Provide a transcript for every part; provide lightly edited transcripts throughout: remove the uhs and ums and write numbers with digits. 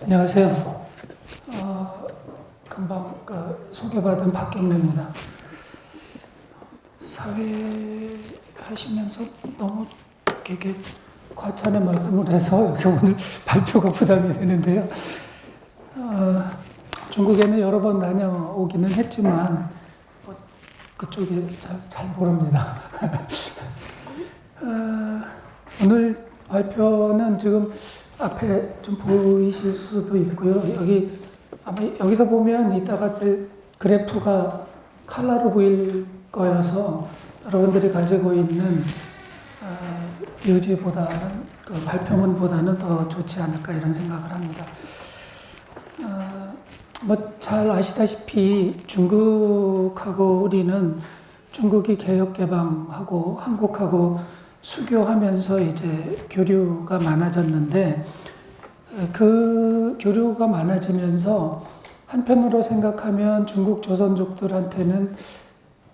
안녕하세요. 금방 소개받은 박경래입니다. 사회 하시면서 너무 이렇게 과찬의 말씀을 해서 여기 오늘 발표가 부담이 되는데요. 중국에는 여러 번 다녀오기는 했지만 그쪽에 잘 모릅니다. 오늘 발표는 지금 앞에 좀 보이실 수도 있고요. 아마 여기서 보면 이따가 그래프가 컬러로 보일 거여서 여러분들이 가지고 있는 묘지보다는 발표문보다는 더 좋지 않을까 이런 생각을 합니다. 잘 아시다시피 중국하고 우리는 중국이 개혁개방하고 한국하고 수교하면서 이제 교류가 많아졌는데 그 교류가 많아지면서 한편으로 생각하면 중국 조선족들한테는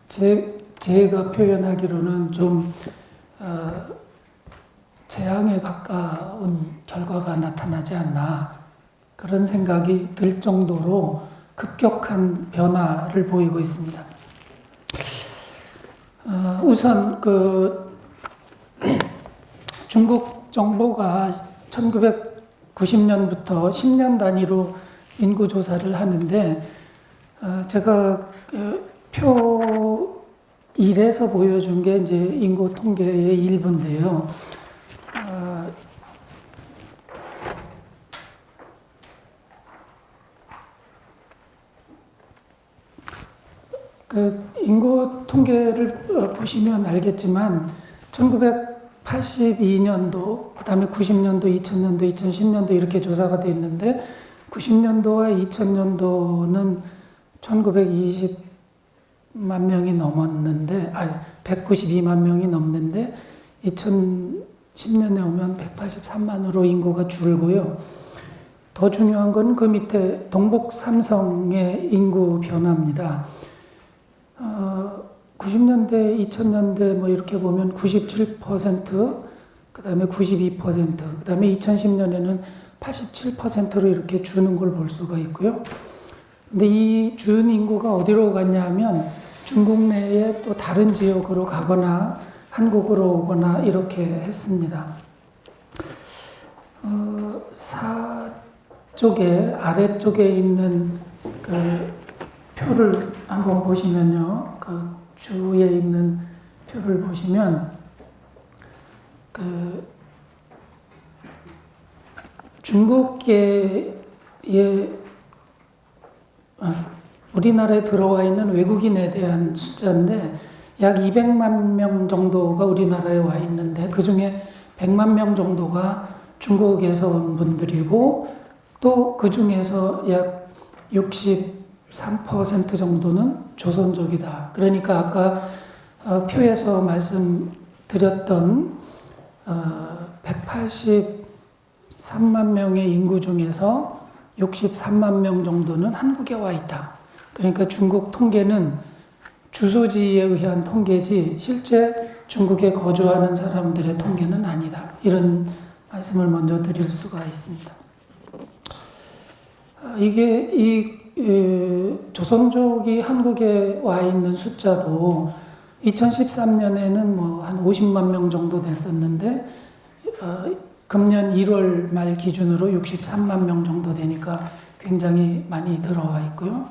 제가 표현하기로는 좀 재앙에 가까운 결과가 나타나지 않나 그런 생각이 들 정도로 급격한 변화를 보이고 있습니다. 우선 중국 정부가 1990년부터 10년 단위로 인구 조사를 하는데 제가 표 1에서 보여준 게 이제 인구 통계의 일부인데요. 인구 통계를 보시면 알겠지만 1982년도, 그 다음에 90년도, 2000년도, 2010년도 이렇게 조사가 되어 있는데 90년도와 2000년도는 1920만 명이 넘었는데 192만 명이 넘는데 2010년에 오면 183만으로 인구가 줄고요. 더 중요한 건 그 밑에 동북 삼성의 인구 변화입니다. 90년대, 2000년대 뭐 이렇게 보면 97%, 그 다음에 92%, 그 다음에 2010년에는 87%로 이렇게 주는 걸 볼 수가 있고요. 근데 이 준 인구가 어디로 갔냐면 중국 내에 또 다른 지역으로 가거나 한국으로 오거나 이렇게 했습니다. 아래쪽에 있는 표를 한번 보시면요. 주에 있는 표를 보시면 중국계에 우리나라에 들어와 있는 외국인에 대한 숫자인데 약 200만 명 정도가 우리나라에 와 있는데 그 중에 100만 명 정도가 중국에서 온 분들이고 또 그 중에서 약 63% 정도는 조선족이다. 그러니까 아까 표에서 말씀드렸던 183만 명의 인구 중에서 63만 명 정도는 한국에 와 있다. 그러니까 중국 통계는 주소지에 의한 통계지 실제 중국에 거주하는 사람들의 통계는 아니다. 이런 말씀을 먼저 드릴 수가 있습니다. 조선족이 한국에 와 있는 숫자도 2013년에는 뭐 한 50만 명 정도 됐었는데 금년 1월 말 기준으로 63만 명 정도 되니까 굉장히 많이 들어와 있고요.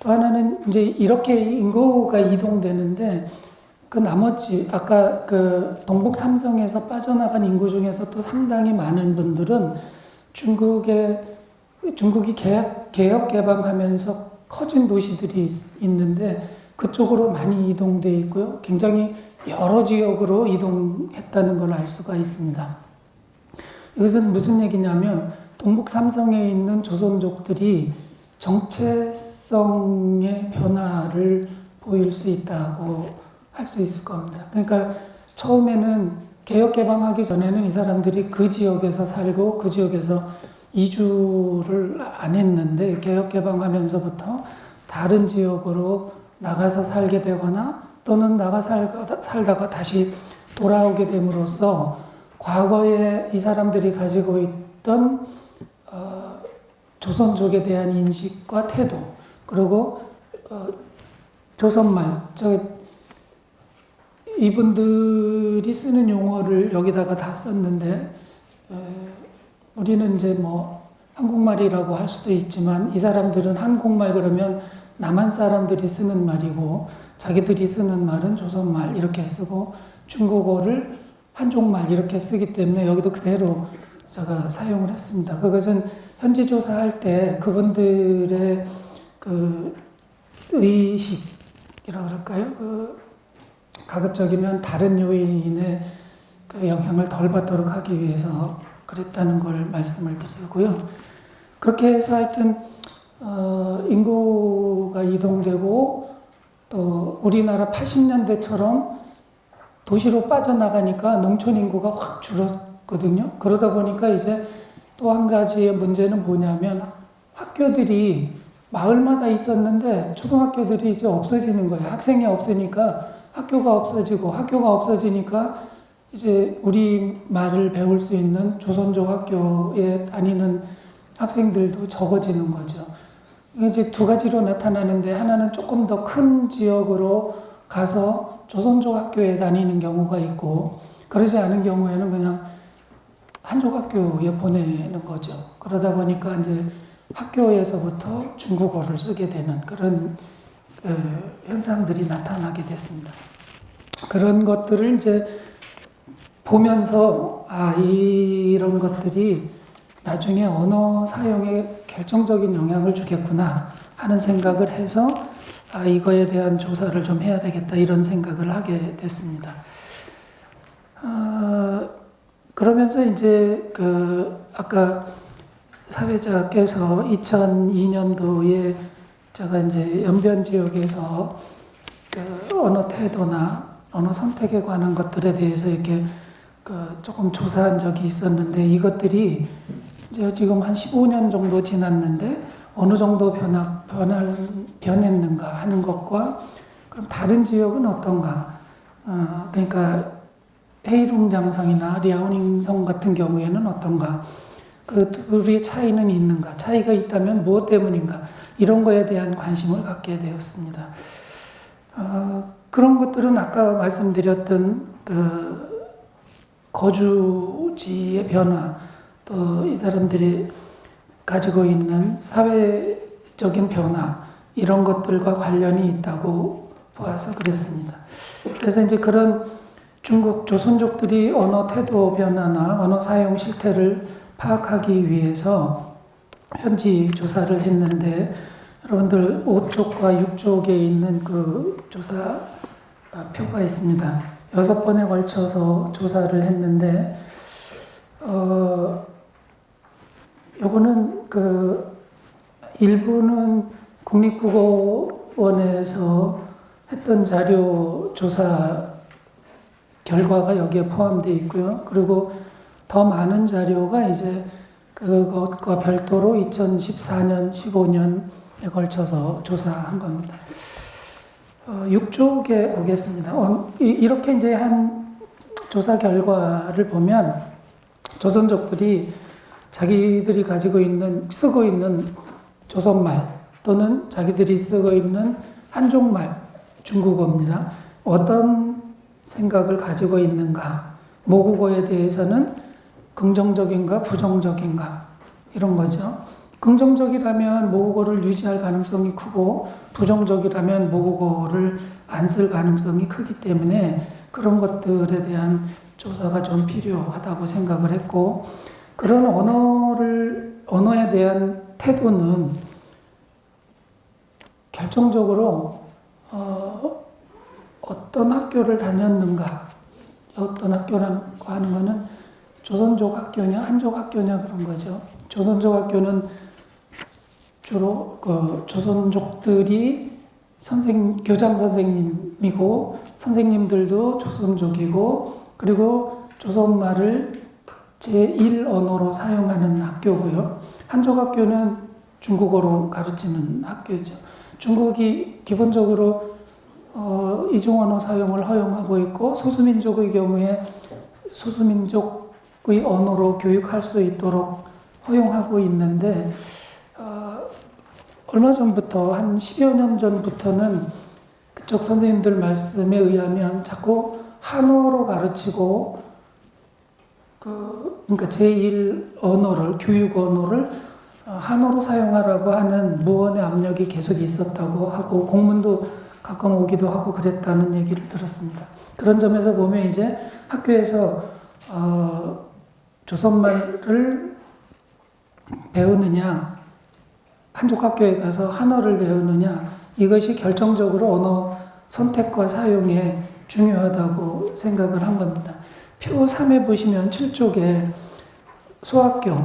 또 하나는 이제 이렇게 인구가 이동되는데 그 나머지 아까 동북 삼성에서 빠져나간 인구 중에서 또 상당히 많은 분들은 중국이 개혁 개방하면서 커진 도시들이 있는데 그쪽으로 많이 이동돼 있고요. 굉장히 여러 지역으로 이동했다는 걸 알 수가 있습니다. 이것은 무슨 얘기냐면 동북 삼성에 있는 조선족들이 정체성의 변화를 보일 수 있다고 할 수 있을 겁니다. 그러니까 처음에는 개혁 개방하기 전에는 이 사람들이 그 지역에서 살고 그 지역에서 이주를 안 했는데 개혁 개방하면서부터 다른 지역으로 나가서 살게 되거나 또는 살다가 다시 돌아오게 됨으로써 과거에 이 사람들이 가지고 있던 조선족에 대한 인식과 태도, 그리고 조선말, 이분들이 쓰는 용어를 여기다가 다 썼는데, 우리는 이제 뭐 한국말이라고 할 수도 있지만 이 사람들은 한국말 그러면 남한 사람들이 쓰는 말이고 자기들이 쓰는 말은 조선말 이렇게 쓰고 중국어를 한족말 이렇게 쓰기 때문에 여기도 그대로 제가 사용을 했습니다. 그것은 현지 조사할 때 그분들의 그 의식이라고 그럴까요? 그 가급적이면 다른 요인의 그 영향을 덜 받도록 하기 위해서 그랬다는 걸 말씀을 드리고요. 그렇게 해서 하여튼 인구가 이동되고 또 우리나라 80년대처럼 도시로 빠져나가니까 농촌 인구가 확 줄었거든요. 그러다 보니까 이제 또 한 가지의 문제는 뭐냐면 학교들이 마을마다 있었는데 초등학교들이 이제 없어지는 거예요. 학생이 없으니까 학교가 없어지고 학교가 없어지니까 이제 우리 말을 배울 수 있는 조선족 학교에 다니는 학생들도 적어지는 거죠. 이제 두 가지로 나타나는데 하나는 조금 더 큰 지역으로 가서 조선족 학교에 다니는 경우가 있고 그러지 않은 경우에는 그냥 한족 학교에 보내는 거죠. 그러다 보니까 이제 학교에서부터 중국어를 쓰게 되는 그런 현상들이 나타나게 됐습니다. 그런 것들을 이제 보면서 이런 것들이 나중에 언어 사용에 결정적인 영향을 주겠구나 하는 생각을 해서 이거에 대한 조사를 좀 해야 되겠다 이런 생각을 하게 됐습니다. 그러면서 이제 아까 사회자께서 2002년도에 제가 이제 연변 지역에서 언어 태도나 언어 선택에 관한 것들에 대해서 이렇게 조금 조사한 적이 있었는데 이것들이 이제 지금 한 15년 정도 지났는데 어느 정도 변했는가 하는 것과 그럼 다른 지역은 어떤가? 그러니까 헤이룽장성이나 리아오닝성 같은 경우에는 어떤가? 그 둘의 차이는 있는가? 차이가 있다면 무엇 때문인가? 이런 거에 대한 관심을 갖게 되었습니다. 그런 것들은 아까 말씀드렸던 거주지의 변화, 또 이 사람들이 가지고 있는 사회적인 변화, 이런 것들과 관련이 있다고 보아서 그랬습니다. 그래서 이제 그런 중국 조선족들이 언어 태도 변화나 언어 사용 실태를 파악하기 위해서 현지 조사를 했는데 여러분들 5쪽과 6쪽에 있는 그 조사 표가 있습니다. 6번에 걸쳐서 조사를 했는데 요거는 일부는 국립국어원에서 했던 자료 조사 결과가 여기에 포함되어 있고요. 그리고 더 많은 자료가 이제 그것과 별도로 2014년, 15년에 걸쳐서 조사한 겁니다. 6쪽에 오겠습니다. 이렇게 이제 한 조사 결과를 보면 조선족들이 자기들이 쓰고 있는 조선말 또는 자기들이 쓰고 있는 한족말, 중국어입니다. 어떤 생각을 가지고 있는가? 모국어에 대해서는 긍정적인가, 부정적인가? 이런 거죠. 긍정적이라면 모국어를 유지할 가능성이 크고 부정적이라면 모국어를 안 쓸 가능성이 크기 때문에 그런 것들에 대한 조사가 좀 필요하다고 생각을 했고 그런 언어에 대한 태도는 결정적으로 어떤 학교를 다녔는가 어떤 학교라고 하는 것은 조선족 학교냐 한족 학교냐 그런 거죠. 조선족 학교는 주로 조선족들이 교장 선생님이고 선생님들도 조선족이고 그리고 조선말을 제1 언어로 사용하는 학교고요. 한족 학교는 중국어로 가르치는 학교죠. 중국이 기본적으로 이중 언어 사용을 허용하고 있고 소수민족의 경우에 소수민족의 언어로 교육할 수 있도록 허용하고 있는데 얼마 전부터 한 10여 년 전부터는 그쪽 선생님들 말씀에 의하면 자꾸 한어로 가르치고 그러니까 제1 언어를 교육 언어를 한어로 사용하라고 하는 무언의 압력이 계속 있었다고 하고 공문도 가끔 오기도 하고 그랬다는 얘기를 들었습니다. 그런 점에서 보면 이제 학교에서 조선말을 배우느냐 한족 학교에 가서 한어를 배우느냐 이것이 결정적으로 언어 선택과 사용에 중요하다고 생각을 한 겁니다. 표 3에 보시면 7쪽에 소학교,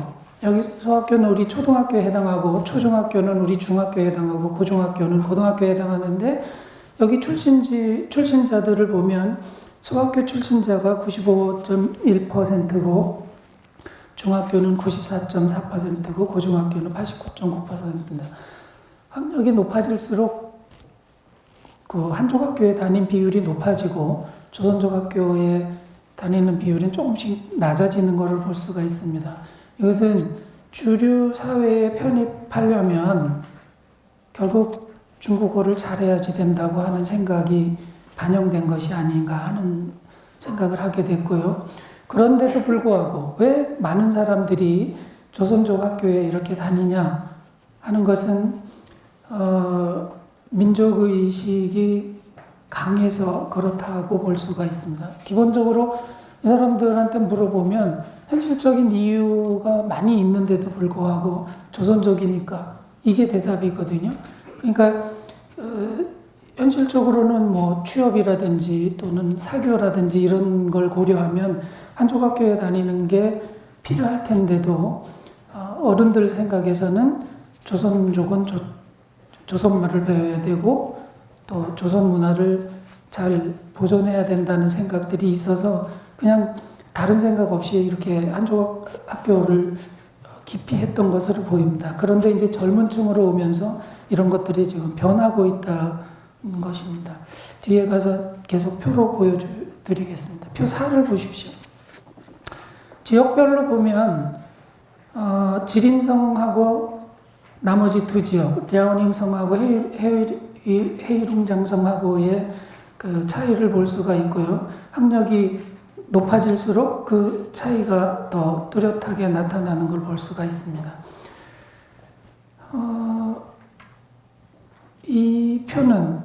여기 소학교는 우리 초등학교에 해당하고 초중학교는 우리 중학교에 해당하고 고중학교는 고등학교에 해당하는데 여기 출신자들을 보면 소학교 출신자가 95.1%고 중학교는 94.4%고 고중학교는 89.9%입니다. 학력이 높아질수록 그 한족 학교에 다닌 비율이 높아지고 조선족 학교에 다니는 비율은 조금씩 낮아지는 것을 볼 수가 있습니다. 이것은 주류 사회에 편입하려면 결국 중국어를 잘해야지 된다고 하는 생각이 반영된 것이 아닌가 하는 생각을 하게 됐고요. 그런데도 불구하고 왜 많은 사람들이 조선족 학교에 이렇게 다니냐 하는 것은 민족의식이 강해서 그렇다고 볼 수가 있습니다. 기본적으로 이 사람들한테 물어보면 현실적인 이유가 많이 있는데도 불구하고 조선족이니까 이게 대답이거든요. 그러니까 현실적으로는 뭐 취업이라든지 또는 사교라든지 이런 걸 고려하면 한족 학교에 다니는 게 필요할 텐데도 어른들 생각에서는 조선족은 조선말을 배워야 되고 또 조선 문화를 잘 보존해야 된다는 생각들이 있어서 그냥 다른 생각 없이 이렇게 한족 학교를 깊이 했던 것으로 보입니다. 그런데 이제 젊은 층으로 오면서 이런 것들이 지금 변하고 있다는 것입니다. 뒤에 가서 계속 표로 보여드리겠습니다. 표 4를 보십시오. 지역별로 보면 지린성하고 나머지 두 지역, 랴오닝성하고 헤이룽장성하고의 그 차이를 볼 수가 있고요. 학력이 높아질수록 그 차이가 더 뚜렷하게 나타나는 걸 볼 수가 있습니다. 이 표는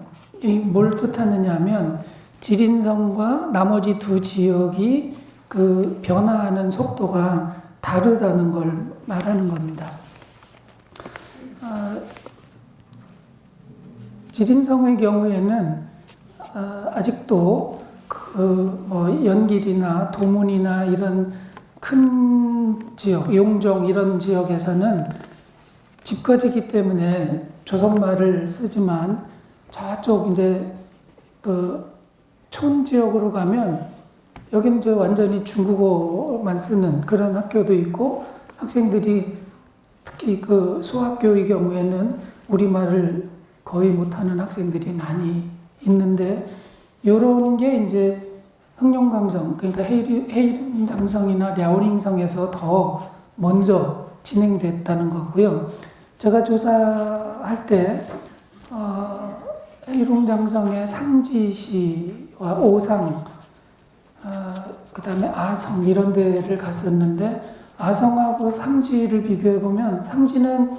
뭘 뜻하느냐 하면 지린성과 나머지 두 지역이 그 변화하는 속도가 다르다는 걸 말하는 겁니다. 지린성의 경우에는 아직도 뭐 연길이나 도문이나 이런 큰 지역, 용종 이런 지역에서는 집거지기 때문에 조선말을 쓰지만 저쪽 이제 그 촌 지역으로 가면 여기는 이제 완전히 중국어만 쓰는 그런 학교도 있고 학생들이 특히 그 소학교의 경우에는 우리말을 거의 못하는 학생들이 많이 있는데 이런 게 이제 흑룡강성 그러니까 헤이룽장성이나 랴오닝성에서 더 먼저 진행됐다는 거고요. 제가 조사할 때 헤이룽장성의 상지시와 오상 그 다음에 아성 이런 데를 갔었는데 아성하고 상지를 비교해보면 상지는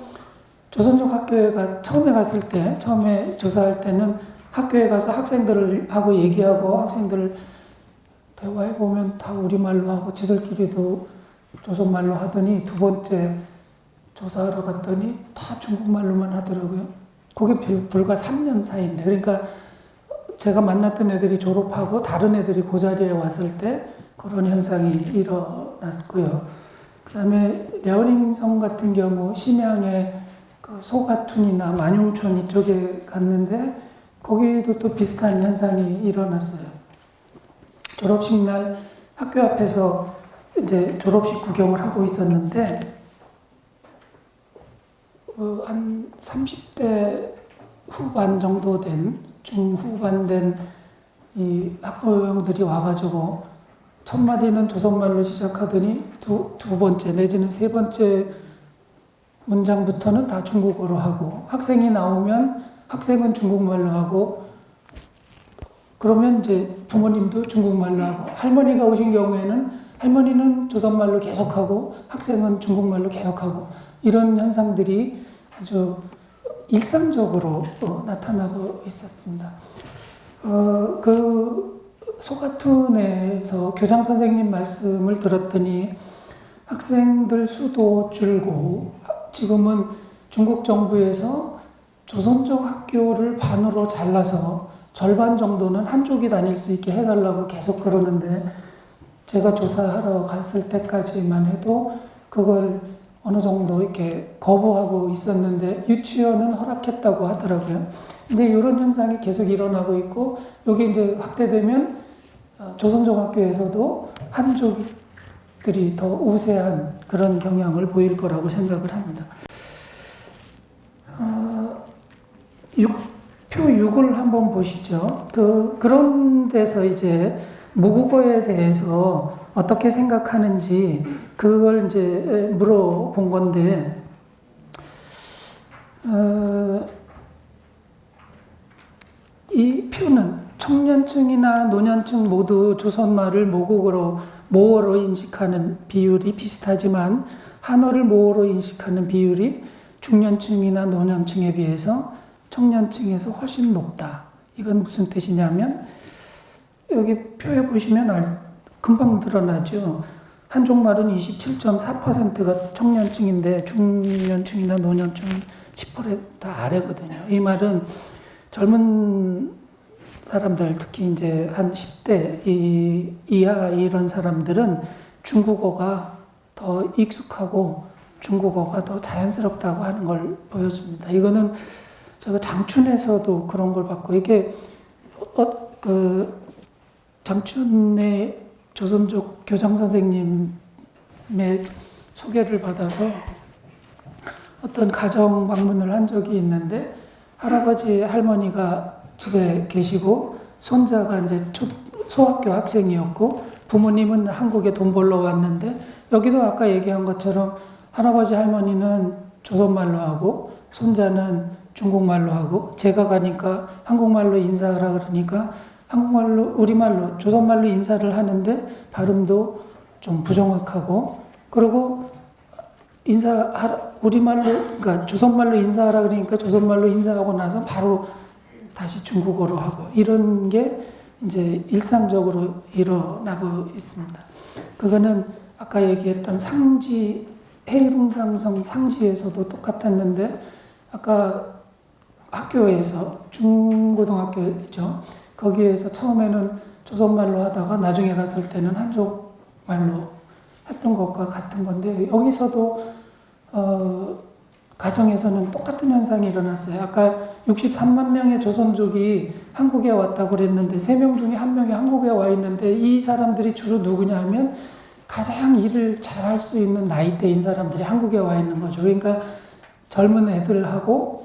조선족 학교에 처음에 갔을 때 처음에 조사할 때는 학교에 가서 학생들하고 얘기하고 학생들 대화해보면 다 우리말로 하고 지들끼리도 조선말로 하더니 두 번째 조사하러 갔더니 다 중국말로만 하더라고요. 그게 불과 3년 사이인데 그러니까 제가 만났던 애들이 졸업하고 다른 애들이 그 자리에 왔을 때 그런 현상이 일어났고요. 그 다음에 랴오닝성 같은 경우 심양의 그 소가툰이나 만용촌 이쪽에 갔는데 거기도 또 비슷한 현상이 일어났어요. 졸업식 날 학교 앞에서 이제 졸업식 구경을 하고 있었는데 한 30대 후반 정도 된 중후반 된 이 학부형들이 와가지고 첫 마디는 조선말로 시작하더니 두 번째 내지는 세 번째 문장부터는 다 중국어로 하고, 학생이 나오면 학생은 중국말로 하고, 그러면 이제 부모님도 중국말로 하고, 할머니가 오신 경우에는 할머니는 조선말로 계속하고 학생은 중국말로 계속하고, 이런 현상들이 아주 일상적으로 나타나고 있었습니다. 그 소가툰에서 교장 선생님 말씀을 들었더니 학생들 수도 줄고, 지금은 중국 정부에서 조선족 학교를 반으로 잘라서 절반 정도는 한족이 다닐 수 있게 해달라고 계속 그러는데, 제가 조사하러 갔을 때까지만 해도 그걸 어느 정도 이렇게 거부하고 있었는데 유치원은 허락했다고 하더라고요. 근데 이런 현상이 계속 일어나고 있고, 이게 이제 확대되면 조선족 학교에서도 한족들이 더 우세한 그런 경향을 보일 거라고 생각을 합니다. 표 6을 한번 보시죠. 그런 데서 이제 모국어에 대해서 어떻게 생각하는지 그걸 이제 물어본 건데, 이 표는 청년층이나 노년층 모두 조선말을 모어로 인식하는 비율이 비슷하지만, 한어를 모어로 인식하는 비율이 중년층이나 노년층에 비해서 청년층에서 훨씬 높다. 이건 무슨 뜻이냐면, 여기 표에 보시면 금방 드러나죠. 한족말은 27.4%가 청년층인데 중년층이나 노년층은 10% 아래거든요. 이 말은 젊은 사람들, 특히 이제 한 10대 이하 이런 사람들은 중국어가 더 익숙하고 중국어가 더 자연스럽다고 하는 걸 보여줍니다. 이거는 제가 장춘에서도 그런 걸 봤고, 이게 장춘의 조선족 교장 선생님의 소개를 받아서 어떤 가정 방문을 한 적이 있는데, 할아버지 할머니가 집에 계시고 손자가 이제 소학교 학생이었고, 부모님은 한국에 돈 벌러 왔는데, 여기도 아까 얘기한 것처럼 할아버지 할머니는 조선말로 하고 손자는 중국말로 하고, 제가 가니까 한국말로 인사하라 그러니까 한국말로, 우리말로, 조선말로 인사를 하는데 발음도 좀 부정확하고, 그리고 우리말로, 그러니까 조선말로 인사하라 그러니까 조선말로 인사하고 나서 바로 다시 중국어로 하고, 이런 게 이제 일상적으로 일어나고 있습니다. 그거는 아까 얘기했던 상지, 해일웅상성 상지에서도 똑같았는데, 아까 학교에서, 중고등학교죠. 거기에서 처음에는 조선말로 하다가 나중에 갔을 때는 한족말로 했던 것과 같은 건데, 여기서도 가정에서는 똑같은 현상이 일어났어요. 아까 63만 명의 조선족이 한국에 왔다고 그랬는데 3명 중에 1명이 한국에 와 있는데, 이 사람들이 주로 누구냐 하면 가장 일을 잘할 수 있는 나이대인 사람들이 한국에 와 있는 거죠. 그러니까 젊은 애들하고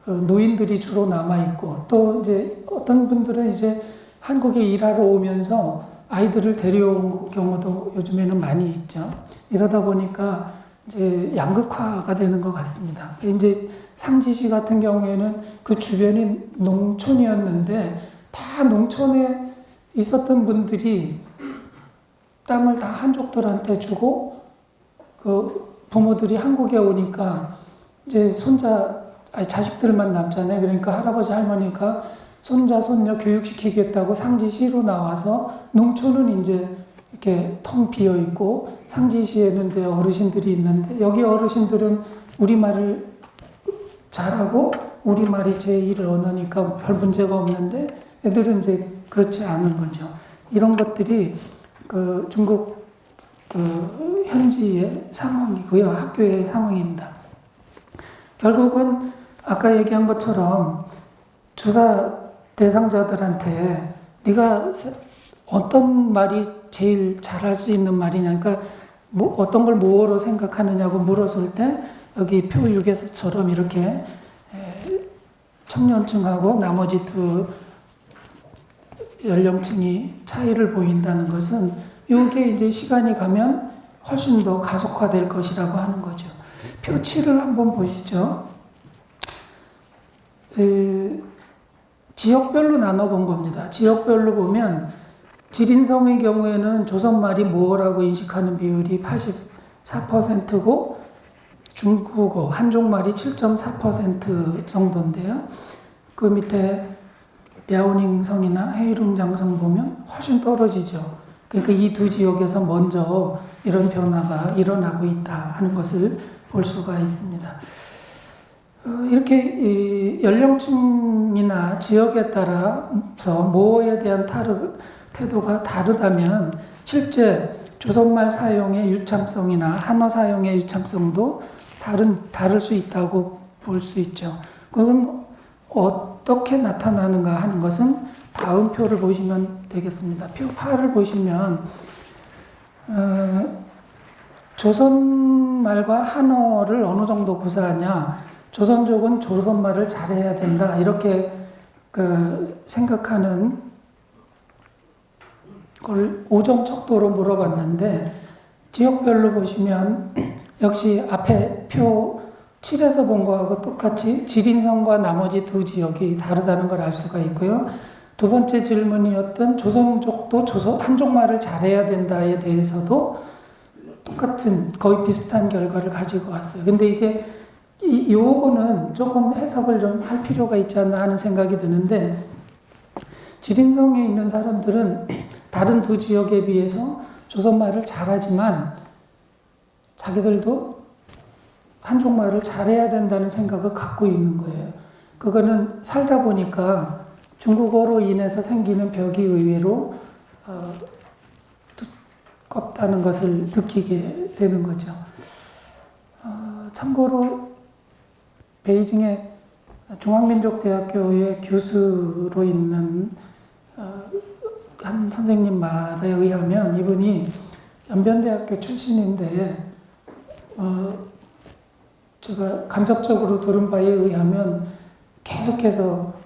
노인들이 주로 남아있고, 또 이제 어떤 분들은 이제 한국에 일하러 오면서 아이들을 데려온 경우도 요즘에는 많이 있죠. 이러다 보니까 이제 양극화가 되는 것 같습니다. 이제 상지시 같은 경우에는 그 주변이 농촌이었는데, 다 농촌에 있었던 분들이 땅을 다 한족들한테 주고, 그 부모들이 한국에 오니까 이제 자식들만 남잖아요. 그러니까 할아버지 할머니가 손자 손녀 교육시키겠다고 상지시로 나와서, 농촌은 이제 이렇게 텅 비어 있고 상지시에는 이제 어르신들이 있는데, 여기 어르신들은 우리말을 잘하고 우리말이 제1 언어니까 별 문제가 없는데, 애들은 이제 그렇지 않은 거죠. 이런 것들이 그 중국 현지의 상황이고요, 학교의 상황입니다. 결국은 아까 얘기한 것처럼 조사 대상자들한테 네가 어떤 말이 제일 잘할 수 있는 말이냐, 그러니까 어떤 걸 모어로 생각하느냐고 물었을 때, 여기 표 6에서처럼 이렇게 청년층하고 나머지 두 연령층이 차이를 보인다는 것은, 이게 이제 시간이 가면 훨씬 더 가속화될 것이라고 하는 거죠. 표 7을 한번 보시죠. 지역별로 나눠본 겁니다. 지역별로 보면 지린성의 경우에는 조선말이 모어라고 인식하는 비율이 84%고 중국어, 한족말이 7.4% 정도인데요. 그 밑에 랴오닝성이나 헤이룽장성 보면 훨씬 떨어지죠. 그러니까 이 두 지역에서 먼저 이런 변화가 일어나고 있다 하는 것을 볼 수가 있습니다. 이렇게 연령층이나 지역에 따라서 모어에 대한 태도가 다르다면 실제 조선말 사용의 유창성이나 한어 사용의 유창성도 다를 수 있다고 볼 수 있죠. 그럼 어떻게 나타나는가 하는 것은 다음 표를 보시면 되겠습니다. 표 8을 보시면 조선말과 한어를 어느 정도 구사하냐, 조선족은 조선말을 잘해야 된다 이렇게 생각하는 걸 오정척도로 물어봤는데 지역별로 보시면 역시 앞에 표 7에서 본 거하고 똑같이 지린성과 나머지 두 지역이 다르다는 걸 알 수가 있고요. 두 번째 질문이었던 조선족도 한족말을 잘해야 된다에 대해서도 똑같은 거의 비슷한 결과를 가지고 왔어요. 근데 이게 요거는 조금 해석을 좀 할 필요가 있지 않나 하는 생각이 드는데 지린성에 있는 사람들은 다른 두 지역에 비해서 조선말을 잘하지만 자기들도 한족말을 잘해야 된다는 생각을 갖고 있는 거예요. 그거는 살다 보니까 중국어로 인해서 생기는 벽이 의외로 두껍다는 것을 느끼게 되는 거죠. 참고로 베이징의 중앙민족대학교의 교수로 있는 한 선생님 말에 의하면 이분이 연변대학교 출신인데 제가 간접적으로 들은 바에 의하면 계속해서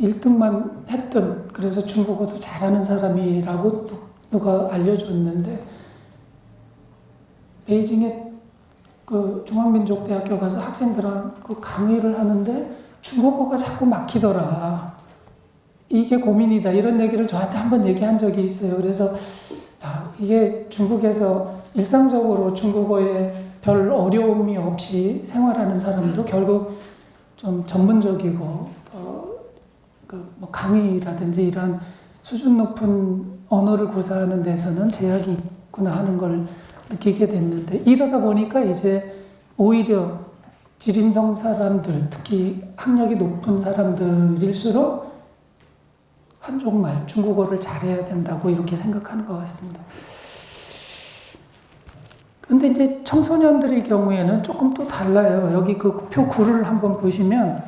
1등만 했던, 그래서 중국어도 잘하는 사람이라고 누가 알려줬는데 베이징에 중앙민족대학교 가서 학생들하고 강의를 하는데 중국어가 자꾸 막히더라. 이게 고민이다. 이런 얘기를 저한테 한번 얘기한 적이 있어요. 그래서 이게 중국에서 일상적으로 중국어에 별 어려움이 없이 생활하는 사람도 결국 좀 전문적이고 뭐 강의라든지 이런 수준 높은 언어를 구사하는 데서는 제약이 있구나 하는 걸 느끼게 됐는데 이러다 보니까 이제 오히려 지린성 사람들, 특히 학력이 높은 사람들일수록 한족말, 중국어를 잘해야 된다고 이렇게 생각하는 것 같습니다. 근데 이제 청소년들의 경우에는 조금 또 달라요. 여기 표 9를 한번 보시면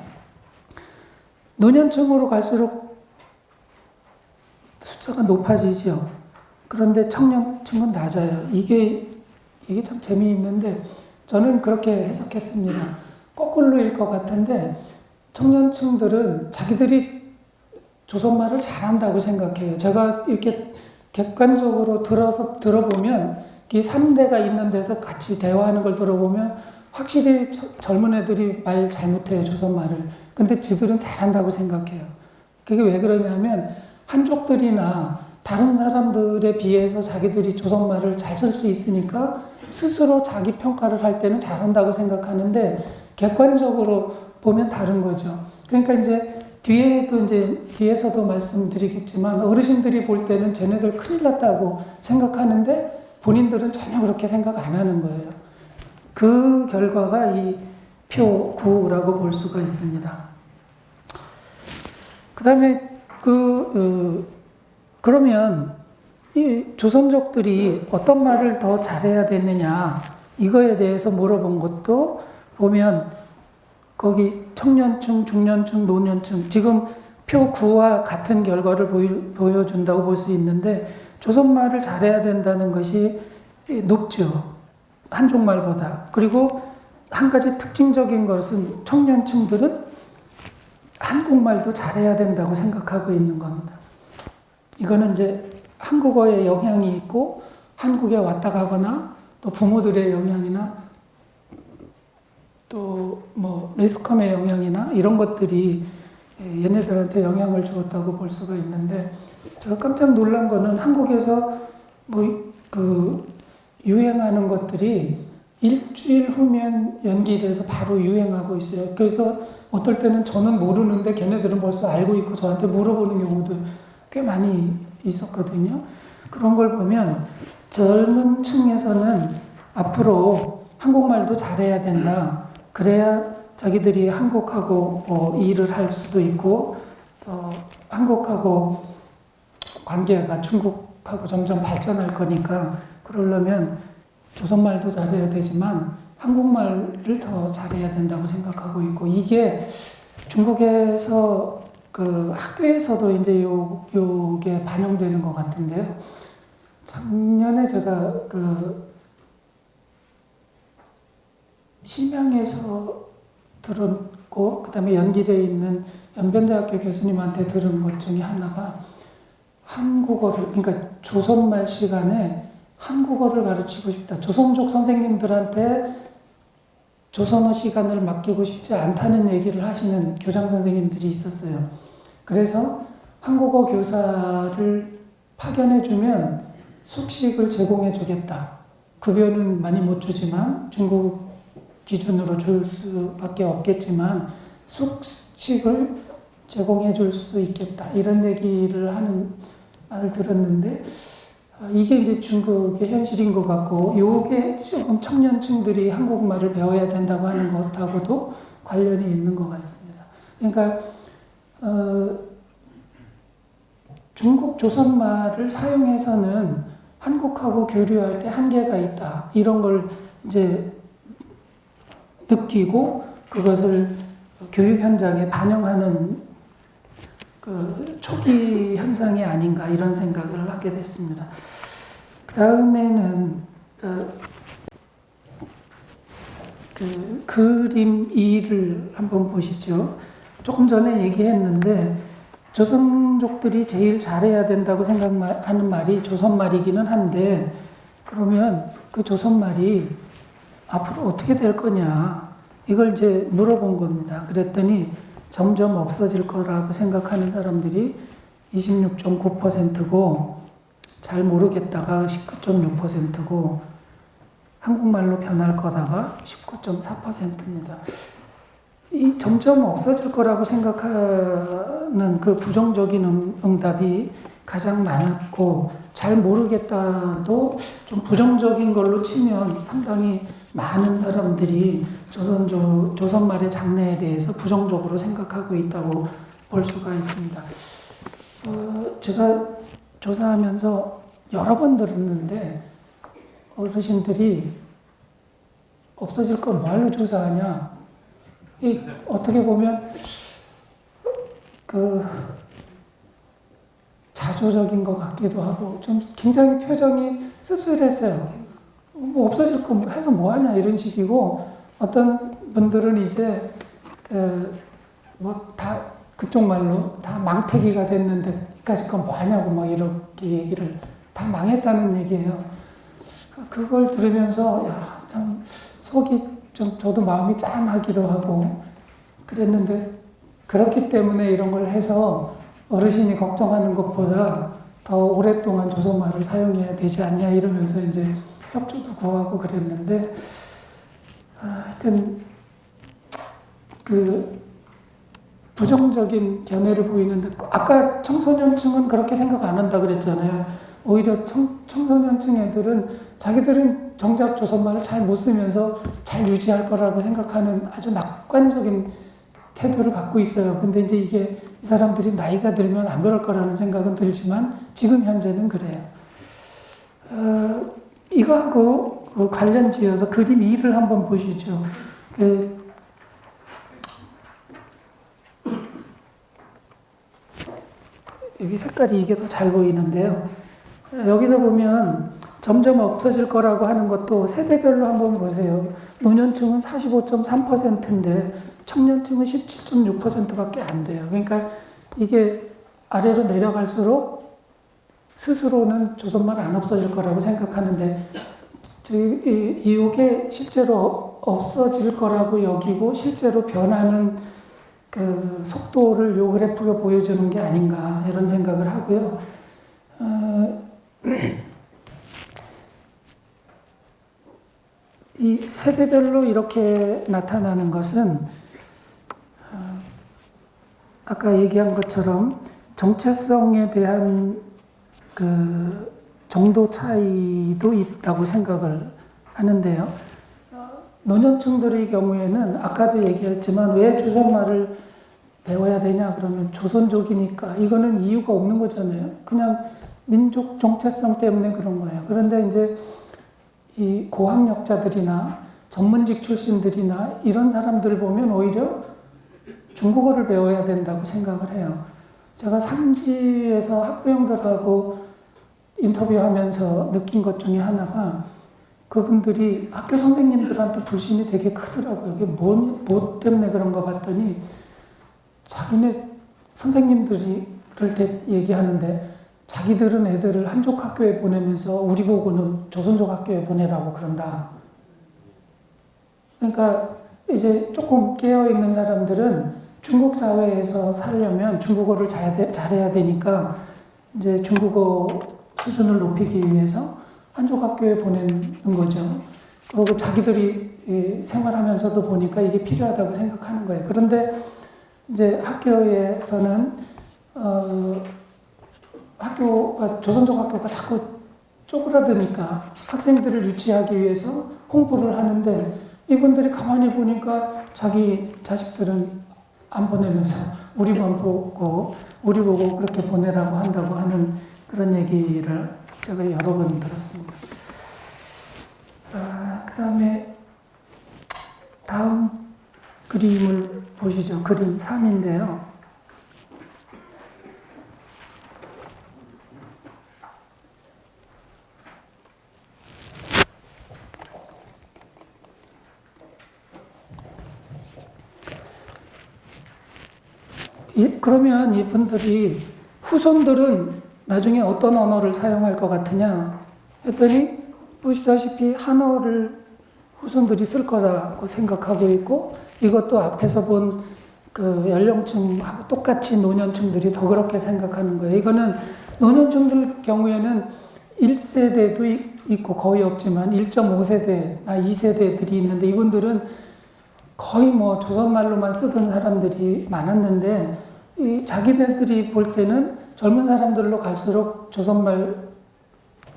노년층으로 갈수록 숫자가 높아지죠. 그런데 청년층은 낮아요. 이게 참 재미있는데 저는 그렇게 해석했습니다. 거꾸로일 것 같은데 청년층들은 자기들이 조선말을 잘한다고 생각해요. 제가 이렇게 객관적으로 들어보면 이 3대가 있는 데서 같이 대화하는 걸 들어보면 확실히 젊은 애들이 말 잘못해요, 조선말을. 근데 지들은 잘한다고 생각해요. 그게 왜 그러냐면 한족들이나 다른 사람들에 비해서 자기들이 조선말을 잘 쓸 수 있으니까 스스로 자기 평가를 할 때는 잘한다고 생각하는데 객관적으로 보면 다른 거죠. 그러니까 이제 뒤에서도 말씀드리겠지만 어르신들이 볼 때는 쟤네들 큰일 났다고 생각하는데 본인들은 전혀 그렇게 생각 안 하는 거예요. 그 결과가 이 표 9라고 볼 수가 있습니다. 그 다음에 그러면 이 조선족들이 어떤 말을 더 잘해야 되느냐 이거에 대해서 물어본 것도 보면 거기 청년층, 중년층, 노년층 지금 표 9와 같은 결과를 보여준다고 볼 수 있는데 조선말을 잘해야 된다는 것이 높죠. 한족말보다. 그리고 한 가지 특징적인 것은 청년층들은 한국말도 잘해야 된다고 생각하고 있는 겁니다. 이거는 이제 한국어에 영향이 있고 한국에 왔다 가거나 또 부모들의 영향이나 또 뭐 매스컴의 영향이나 이런 것들이 얘네들한테 영향을 주었다고 볼 수가 있는데, 제가 깜짝 놀란 거는 한국에서 뭐 그 유행하는 것들이 일주일 후면 연기돼서 바로 유행하고 있어요. 그래서 어떨 때는 저는 모르는데 걔네들은 벌써 알고 있고 저한테 물어보는 경우도 꽤 많이 있었거든요. 그런 걸 보면 젊은 층에서는 앞으로 한국말도 잘해야 된다. 그래야 자기들이 한국하고 일을 할 수도 있고, 또 한국하고 관계가 중국하고 점점 발전할 거니까, 그러려면 조선말도 잘해야 되지만 한국말을 더 잘해야 된다고 생각하고 있고, 이게 중국에서 그 학교에서도 이제 요게 반영되는 것 같은데요. 작년에 제가 그 심양에서 들었고, 그 다음에 연기대에 있는 연변대학교 교수님한테 들은 것 중에 하나가, 한국어를, 그러니까 조선말 시간에 한국어를 가르치고 싶다. 조선족 선생님들한테 조선어 시간을 맡기고 싶지 않다는 얘기를 하시는 교장 선생님들이 있었어요. 그래서 한국어 교사를 파견해주면 숙식을 제공해주겠다. 급여는 많이 못 주지만 중국 기준으로 줄 수밖에 없겠지만 숙식을 제공해 줄 수 있겠다. 이런 얘기를 하는 말을 들었는데, 이게 이제 중국의 현실인 것 같고, 요게 조금 청년층들이 한국말을 배워야 된다고 하는 것하고도 관련이 있는 것 같습니다. 그러니까 중국 조선말을 사용해서는 한국하고 교류할 때 한계가 있다. 이런 걸 이제 느끼고 그것을 교육 현장에 반영하는 그 초기 현상이 아닌가, 이런 생각을 하게 됐습니다. 그 다음에는 그 그림 2를 한번 보시죠. 조금 전에 얘기했는데 조선족들이 제일 잘해야 된다고 생각하는 말이 조선말이기는 한데, 그러면 그 조선말이 앞으로 어떻게 될 거냐, 이걸 이제 물어본 겁니다. 그랬더니 점점 없어질 거라고 생각하는 사람들이 26.9%고, 잘 모르겠다가 19.6%고, 한국말로 변할 거다가 19.4%입니다. 이 점점 없어질 거라고 생각하는 그 부정적인 응답이 가장 많았고, 잘 모르겠다도 좀 부정적인 걸로 치면 상당히 많은 사람들이 조선말의 장래에 대해서 부정적으로 생각하고 있다고 볼 수가 있습니다. 제가 조사하면서 여러 번 들었는데, 어르신들이 없어질 걸 뭘로 조사하냐, 어떻게 보면 그 자조적인 것 같기도 하고, 좀 굉장히 표정이 씁쓸했어요. 뭐 없어질 거 해서 뭐하냐, 이런 식이고, 어떤 분들은 이제 뭐 다 그쪽 말로 다 망태기가 됐는데 이까짓 건 뭐하냐고 막 이렇게 얘기를, 다 망했다는 얘기예요. 그걸 들으면서 야, 참 속이 좀, 저도 마음이 짠하기도 하고 그랬는데, 그렇기 때문에 이런 걸 해서 어르신이 걱정하는 것보다 더 오랫동안 조선말을 사용해야 되지 않냐, 이러면서 이제 협조도 구하고 그랬는데, 하여튼 그 부정적인 견해를 보이는데, 아까 청소년층은 그렇게 생각 안 한다 그랬잖아요. 오히려 청소년층 애들은 자기들은 정작 조선말을 잘 못 쓰면서 잘 유지할 거라고 생각하는 아주 낙관적인 태도를 갖고 있어요. 근데 이제 이게 이 사람들이 나이가 들면 안 그럴 거라는 생각은 들지만 지금 현재는 그래요. 이거하고 그 관련 지어서 그림 2를 한번 보시죠. 여기 색깔이 이게 더 잘 보이는데요. 여기서 보면 점점 없어질 거라고 하는 것도 세대별로 한번 보세요. 노년층은 45.3%인데 청년층은 17.6%밖에 안 돼요. 그러니까 이게 아래로 내려갈수록 스스로는 조선말 안 없어질 거라고 생각하는데, 이게 실제로 없어질 거라고 여기고 실제로 변하는 그 속도를 요 그래프가 보여주는 게 아닌가 이런 생각을 하고요. 이 세대별로 이렇게 나타나는 것은 아까 얘기한 것처럼 정체성에 대한 그 정도 차이도 있다고 생각을 하는데요. 노년층들의 경우에는 아까도 얘기했지만 왜 조선말을 배워야 되냐 그러면 조선족이니까 이거는 이유가 없는 거잖아요. 그냥 민족 정체성 때문에 그런 거예요. 그런데 이제 이 고학력자들이나 전문직 출신들이나 이런 사람들을 보면 오히려 중국어를 배워야 된다고 생각을 해요. 제가 산지에서 학부형들하고 인터뷰하면서 느낀 것 중에 하나가 그분들이 학교 선생님들한테 불신이 되게 크더라고요. 이게 뭐 때문에 그런가 봤더니 자기네 선생님들이 그럴 때 얘기하는데 자기들은 애들을 한족 학교에 보내면서 우리 보고는 조선족 학교에 보내라고 그런다. 그러니까 이제 조금 깨어있는 사람들은 중국 사회에서 살려면 중국어를 잘해야 되니까 이제 중국어 수준을 높이기 위해서 한족 학교에 보내는 거죠. 그리고 자기들이 생활하면서도 보니까 이게 필요하다고 생각하는 거예요. 그런데 이제 학교에서는 학교가 조선족 학교가 자꾸 쪼그라드니까 학생들을 유치하기 위해서 홍보를 하는데 이분들이 가만히 보니까 자기 자식들은 안 보내면서 우리만 보고 우리 보고 그렇게 보내라고 한다고 하는 그런 얘기를 제가 여러 번 들었습니다. 그 다음에 다음 그림을 보시죠. 그림 3인데요. 그러면 이분들이 후손들은 나중에 어떤 언어를 사용할 것 같으냐 했더니 보시다시피 한어를 후손들이 쓸 거라고 생각하고 있고 이것도 앞에서 본 그 연령층하고 똑같이 노년층들이 더 그렇게 생각하는 거예요. 이거는 노년층들 경우에는 1세대도 있고 거의 없지만 1.5세대, 2세대들이 있는데 이분들은 거의 뭐 조선말로만 쓰던 사람들이 많았는데 이 자기네들이 볼 때는 젊은 사람들로 갈수록 조선말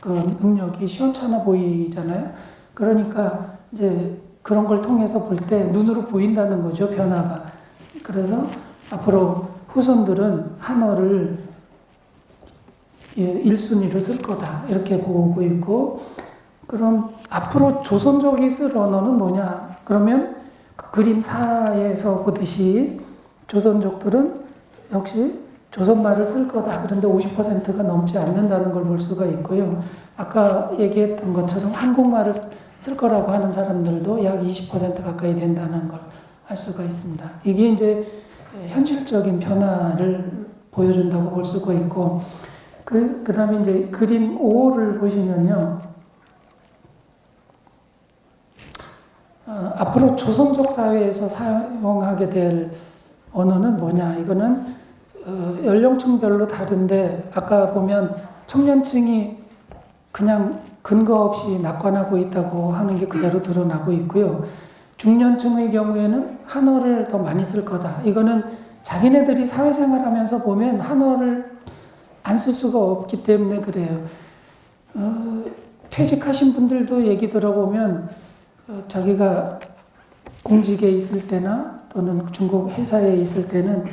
그 능력이 시원찮아 보이잖아요. 그러니까 이제 그런 걸 통해서 볼 때 눈으로 보인다는 거죠, 변화가. 그래서 앞으로 후손들은 한어를 1순위로 쓸 거다 이렇게 보고 있고 그럼 앞으로 조선족이 쓸 언어는 뭐냐? 그러면 그림 4에서 보듯이 조선족들은 역시 조선말을 쓸 거다. 그런데 50%가 넘지 않는다는 걸 볼 수가 있고요. 아까 얘기했던 것처럼 한국말을 쓸 거라고 하는 사람들도 약 20% 가까이 된다는 걸 알 수가 있습니다. 이게 이제 현실적인 변화를 보여준다고 볼 수가 있고 그 다음에 이제 그림 5를 보시면요. 앞으로 조선족 사회에서 사용하게 될 언어는 뭐냐? 이거는 연령층별로 다른데 아까 보면 청년층이 그냥 근거 없이 낙관하고 있다고 하는 게 그대로 드러나고 있고요. 중년층의 경우에는 한어를 더 많이 쓸 거다. 이거는 자기네들이 사회생활하면서 보면 한어를 안 쓸 수가 없기 때문에 그래요. 퇴직하신 분들도 얘기 들어보면 자기가 공직에 있을 때나 또는 중국 회사에 있을 때는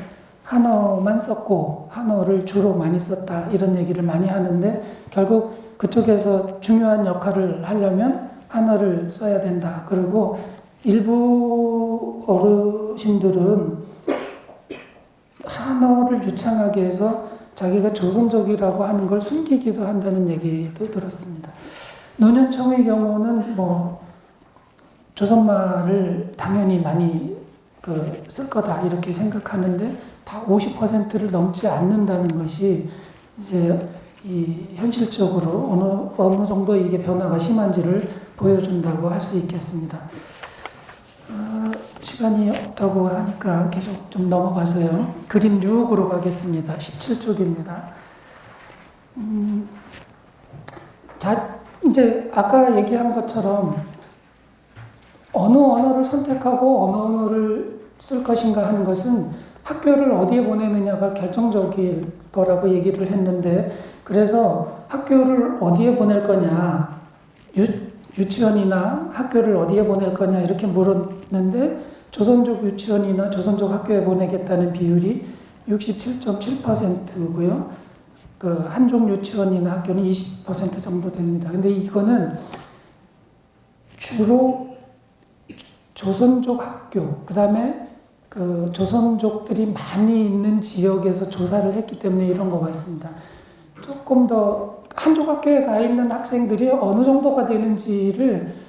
한어만 썼고 한어를 주로 많이 썼다 이런 얘기를 많이 하는데 결국 그쪽에서 중요한 역할을 하려면 한어를 써야 된다. 그리고 일부 어르신들은 한어를 유창하게 해서 자기가 조선족이라고 하는 걸 숨기기도 한다는 얘기도 들었습니다. 노년층의 경우는 뭐 조선말을 당연히 많이 쓸 거다 이렇게 생각하는데 다 50%를 넘지 않는다는 것이 이제 이 현실적으로 어느 정도 이게 변화가 심한지를 보여준다고 할 수 있겠습니다. 시간이 없다고 하니까 계속 좀 넘어가서요. 그림 6으로 가겠습니다. 17쪽입니다. 자, 이제 아까 얘기한 것처럼 어느 언어를 선택하고 어느 언어를 쓸 것인가 하는 것은 학교를 어디에 보내느냐가 결정적일 거라고 얘기를 했는데, 그래서 학교를 어디에 보낼 거냐, 유치원이나 학교를 어디에 보낼 거냐 이렇게 물었는데, 조선족 유치원이나 조선족 학교에 보내겠다는 비율이 67.7%고요. 그 한족 유치원이나 학교는 20% 정도 됩니다. 근데 이거는 주로 조선족 학교, 그 다음에 그 조선족들이 많이 있는 지역에서 조사를 했기 때문에 이런 것 같습니다. 조금 더 한족 학교에 가 있는 학생들이 어느 정도가 되는지를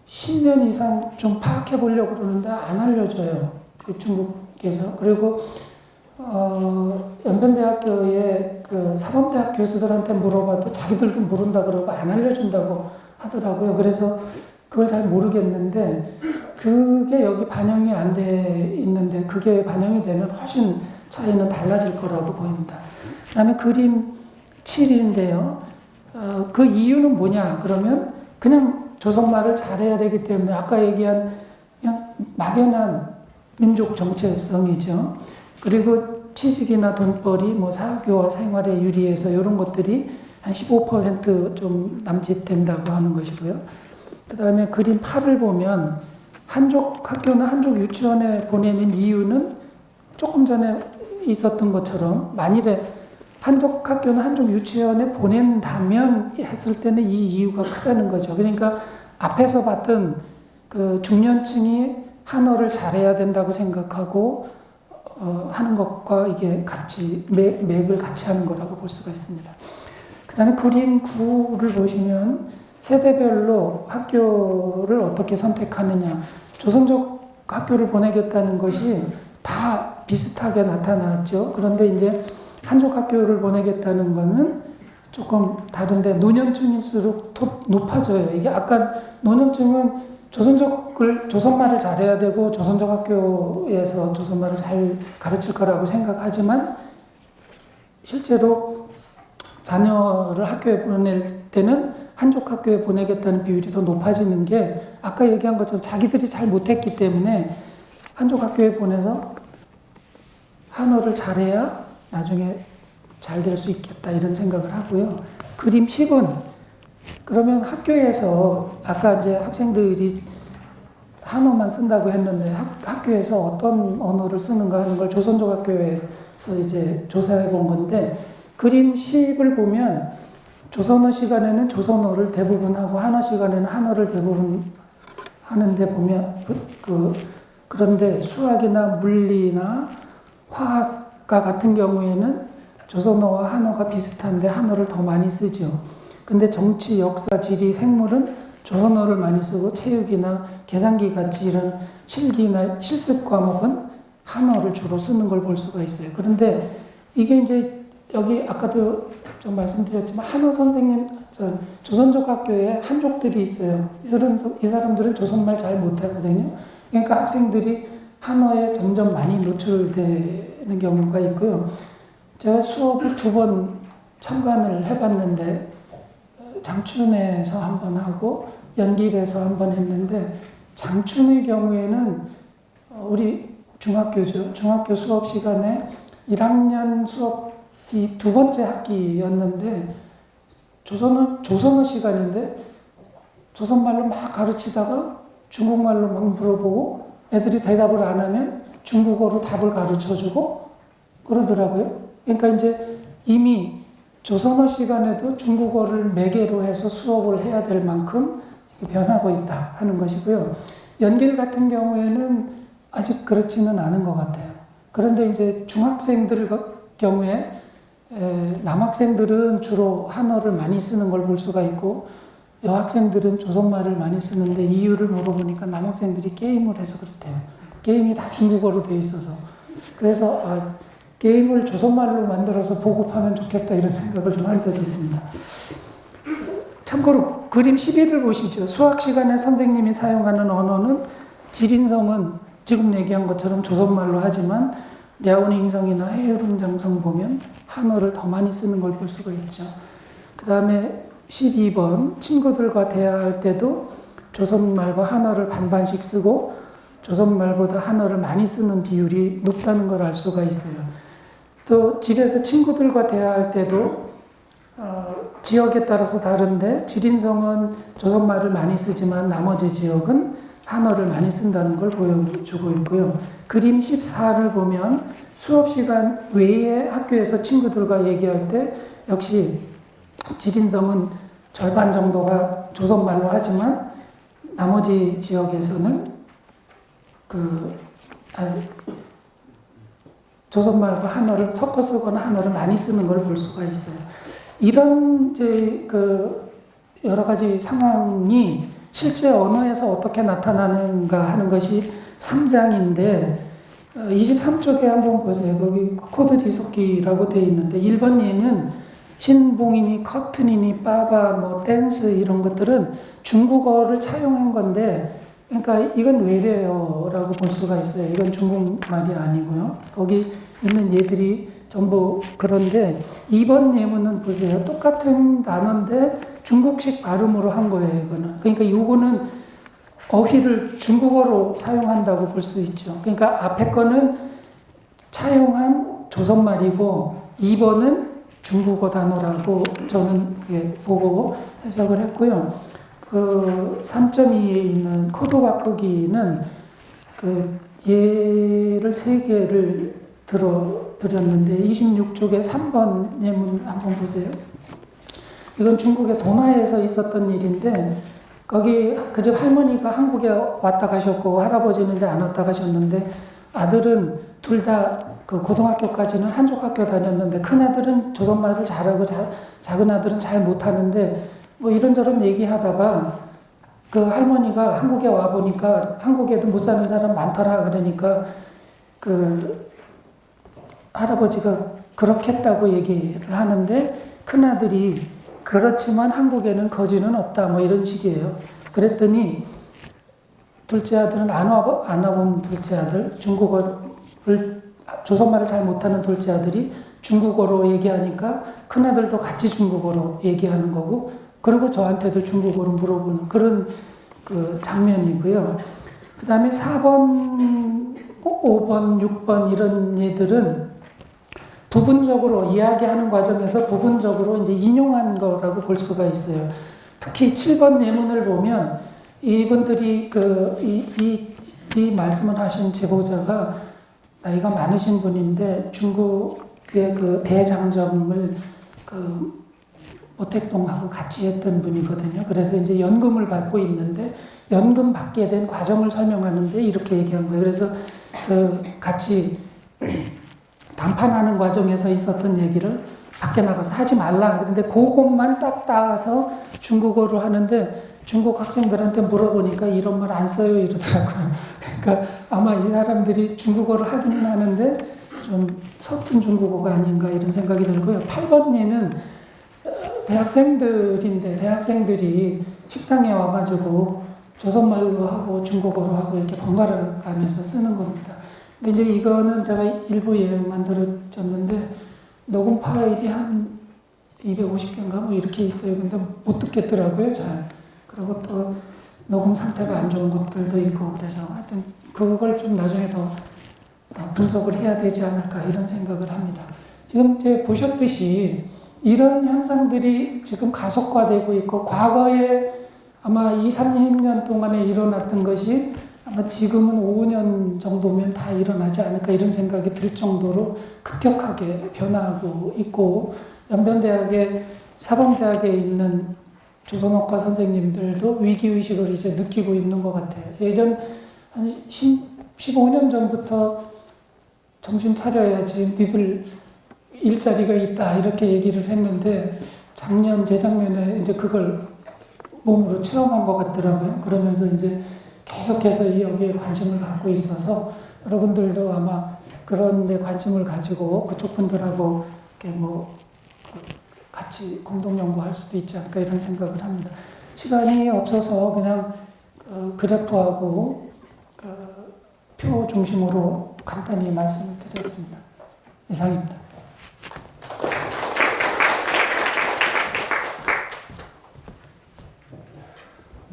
10년 이상 좀 파악해 보려고 그러는데 안 알려줘요. 중국에서. 그리고 연변대학교의 그 사범대학 교수들한테 물어봐도 자기들도 모른다 그러고 안 알려준다고 하더라고요. 그래서 그걸 잘 모르겠는데, 그게 여기 반영이 안 돼 있는데 그게 반영이 되면 훨씬 차이는 달라질 거라고 보입니다. 그 다음에 그림 7인데요. 그 이유는 뭐냐? 그러면 그냥 조선말을 잘해야 되기 때문에 아까 얘기한 그냥 막연한 민족 정체성이죠. 그리고 취직이나 돈벌이, 뭐 사교와 생활에 유리해서 이런 것들이 한 15% 남짓된다고 하는 것이고요. 그 다음에 그림 8을 보면 한족 학교나 한족 유치원에 보내는 이유는 조금 전에 있었던 것처럼 만일에 한족 학교나 한족 유치원에 보낸다면 했을 때는 이 이유가 크다는 거죠. 그러니까 앞에서 봤던 그 중년층이 한어를 잘해야 된다고 생각하고 하는 것과 이게 같이 맥을 같이 하는 거라고 볼 수가 있습니다. 그 다음에 그림 9를 보시면 세대별로 학교를 어떻게 선택하느냐, 조선족 학교를 보내겠다는 것이 다 비슷하게 나타났죠. 그런데 이제 한족 학교를 보내겠다는 거는 조금 다른데 노년층일수록 더 높아져요. 이게 아까 노년층은 조선말을 잘해야 되고 조선족 학교에서 조선말을 잘 가르칠 거라고 생각하지만 실제로 자녀를 학교에 보낼 때는 한족 학교에 보내겠다는 비율이 더 높아지는 게 아까 얘기한 것처럼 자기들이 잘 못했기 때문에 한족 학교에 보내서 한어를 잘해야 나중에 잘 될 수 있겠다 이런 생각을 하고요. 그림 10은 그러면 학교에서 아까 이제 학생들이 한어만 쓴다고 했는데 학교에서 어떤 언어를 쓰는가 하는 걸 조선족 학교에서 이제 조사해 본 건데, 그림 10을 보면 조선어 시간에는 조선어를 대부분 하고 한어 시간에는 한어를 대부분 하는데 보면 그런데 수학이나 물리나 화학과 같은 경우에는 조선어와 한어가 비슷한데 한어를 더 많이 쓰죠. 근데 정치, 역사, 지리, 생물은 조선어를 많이 쓰고 체육이나 계산기 같이 이런 실기나 실습 과목은 한어를 주로 쓰는 걸 볼 수가 있어요. 그런데 이게 이제 여기 아까도 좀 말씀드렸지만 한어 선생님, 조선족 학교에 한족들이 있어요. 이 사람들은 조선말 잘 못하거든요. 그러니까 학생들이 한어에 점점 많이 노출되는 경우가 있고요. 제가 수업을 2번 참관을 해봤는데 장춘에서 한 번 하고 연길에서 한 번 했는데, 장춘의 경우에는 우리 중학교죠. 중학교 수업 시간에 1학년 수업이 2번째 학기였는데 조선어 시간인데 조선말로 막 가르치다가 중국말로 막 물어보고 애들이 대답을 안 하면 중국어로 답을 가르쳐주고 그러더라고요. 그러니까 이제 이미 조선어 시간에도 중국어를 매개로 해서 수업을 해야 될 만큼 변하고 있다 하는 것이고요. 연길 같은 경우에는 아직 그렇지는 않은 것 같아요. 그런데 이제 중학생들 경우에 남학생들은 주로 한어를 많이 쓰는 걸 볼 수가 있고 여학생들은 조선말을 많이 쓰는데 이유를 물어보니까 남학생들이 게임을 해서 그렇대요. 게임이 다 중국어로 돼 있어서. 그래서 게임을 조선말로 만들어서 보급하면 좋겠다 이런 생각을 좀 한 적이 있습니다. 참고로 그림 11을 보시죠. 수학 시간에 선생님이 사용하는 언어는 지린성은 지금 얘기한 것처럼 조선말로 하지만 랴오닝성이나 해열운장성 보면 한어를 더 많이 쓰는 걸 볼 수가 있죠. 그 다음에 12번 친구들과 대화할 때도 조선말과 한어를 반반씩 쓰고 조선말보다 한어를 많이 쓰는 비율이 높다는 걸 알 수가 있어요. 또 집에서 친구들과 대화할 때도 지역에 따라서 다른데 지린성은 조선말을 많이 쓰지만 나머지 지역은 한어를 많이 쓴다는 걸 보여주고 있고요. 그림 14를 보면 수업 시간 외에 학교에서 친구들과 얘기할 때 역시 지린성은 절반 정도가 조선말로 하지만 나머지 지역에서는 조선말과 한어를 섞어 쓰거나 한어를 많이 쓰는 걸 볼 수가 있어요. 이런 이제 여러 가지 상황이 실제 언어에서 어떻게 나타나는가 하는 것이 3장인데 23쪽에 한번 보세요. 거기 코드 뒤섞기라고 되어 있는데 1번 예는 신봉이니 커튼이니 빠바 뭐 댄스 이런 것들은 중국어를 차용한 건데 그러니까 이건 외래어라고 볼 수가 있어요. 이건 중국말이 아니고요. 거기 있는 예들이 전부 그런데 2번 예문은 보세요. 똑같은 단어인데 중국식 발음으로 한 거예요. 이거는. 그러니까 이거는 어휘를 중국어로 사용한다고 볼 수 있죠. 그러니까 앞에 거는 차용한 조선말이고 2번은 중국어 단어라고 저는 보고 해석을 했고요. 3.2에 있는 코드 바꾸기는 예를 3개를 드렸는데 26쪽에 3번 예문 한번 보세요. 이건 중국의 도나에서 있었던 일인데 거기 그 집 할머니가 한국에 왔다 가셨고 할아버지는 이제 안 왔다 가셨는데 아들은 둘 다 그 고등학교까지는 한족 학교 다녔는데 큰 아들은 조선말을 잘하고 작은 아들은 잘 못하는데 뭐 이런저런 얘기하다가 그 할머니가 한국에 와 보니까 한국에도 못 사는 사람 많더라 그러니까 그 할아버지가 그렇겠다고 얘기를 하는데 큰 아들이 그렇지만 한국에는 거지는 없다 뭐 이런 식이에요. 그랬더니 둘째 아들은 안 와본 둘째 아들 조선말을 잘 못하는 둘째 아들이 중국어로 얘기하니까 큰 아들도 같이 중국어로 얘기하는 거고 그리고 저한테도 중국어로 물어보는 그런 장면이고요. 그 다음에 4번, 5번, 6번 이런 예들은 부분적으로 이야기하는 과정에서 부분적으로 이제 인용한 거라고 볼 수가 있어요. 특히 7번 예문을 보면 이분들이 이 말씀을 하신 제보자가 나이가 많으신 분인데 중국의 대장정을 모택동하고 같이 했던 분이거든요. 그래서 이제 연금을 받고 있는데 연금 받게 된 과정을 설명하는데 이렇게 얘기한 거예요. 그래서 같이 담판하는 과정에서 있었던 얘기를 밖에 나가서 하지 말라. 그런데 그것만 딱 따서 중국어로 하는데 중국 학생들한테 물어보니까 이런 말 안 써요 이러더라고요. 그러니까 아마 이 사람들이 중국어를 하기는 하는데 좀 서툰 중국어가 아닌가 이런 생각이 들고요. 8번 예는 대학생들인데 대학생들이 식당에 와가지고 조선말로 하고 중국어로 하고 이렇게 번갈아 가면서 쓰는 겁니다. 근데 이제 이거는 제가 일부 예만 들어줬는데 녹음 파일이 한 250개인가 뭐 이렇게 있어요. 근데 못 듣겠더라고요, 잘. 그리고 또 녹음 상태가 안 좋은 것들도 있고 그래서 하여튼 그걸 좀 나중에 더 분석을 해야 되지 않을까 이런 생각을 합니다. 지금 이제 보셨듯이 이런 현상들이 지금 가속화되고 있고 과거에 아마 2, 30년 동안에 일어났던 것이 아마 지금은 5년 정도면 다 일어나지 않을까 이런 생각이 들 정도로 급격하게 변화하고 있고 연변대학의 사범대학에 있는 조선어과 선생님들도 위기의식을 이제 느끼고 있는 것 같아요. 예전 한 15년 전부터 정신 차려야지 니들 일자리가 있다 이렇게 얘기를 했는데 재작년에 이제 그걸 몸으로 체험한 것 같더라고요. 그러면서 이제 계속해서 여기에 관심을 갖고 있어서 여러분들도 아마 그런 데 관심을 가지고 그쪽 분들하고 이렇게 같이 공동 연구할 수도 있지 않을까 이런 생각을 합니다. 시간이 없어서 그냥 그래프하고 표 중심으로 간단히 말씀을 드렸습니다. 이상입니다.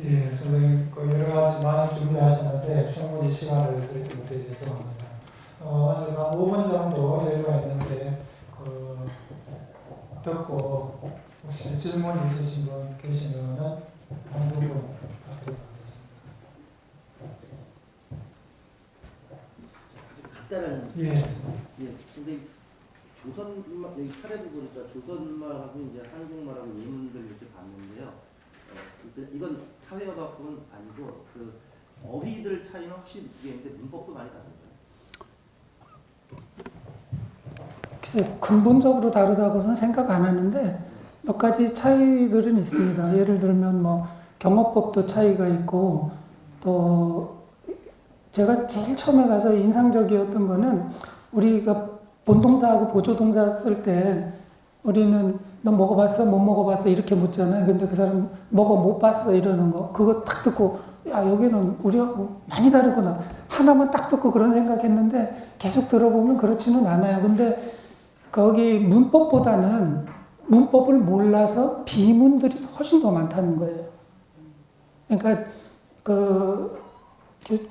예, 선생님 여러 가지 많이 준비하셨는데 충분히 시간을 드리지 못해 죄송합니다. 아직 한 5분 정도 여유가 있는데 듣고 혹시 질문 있으신 분 계시면 한두 분 받도록 하겠습니다. 간단한 예, 선생님 조선말 여기 사례도 보니까 조선말하고 이제 한국말하고 예문들 이렇게 봤는데요. 이건 사회어학은 아니고 그 어휘들 차이는 확실히 있는데 문법도 많이 다릅니다. 글쎄 근본적으로 다르다고는 생각 안 하는데 몇 가지 차이들은 있습니다. 예를 들면 뭐 경어법도 차이가 있고 또 제가 제일 처음에 가서 인상적이었던 거는 우리가 본동사하고 보조동사 쓸 때 우리는 너 먹어봤어? 못 먹어봤어? 이렇게 묻잖아요. 근데 그 사람 먹어 못 봤어? 이러는 거. 그거 딱 듣고 야 여기는 우리하고 많이 다르구나. 하나만 딱 듣고 그런 생각했는데 계속 들어보면 그렇지는 않아요. 근데 거기 문법보다는 문법을 몰라서 비문들이 훨씬 더 많다는 거예요. 그러니까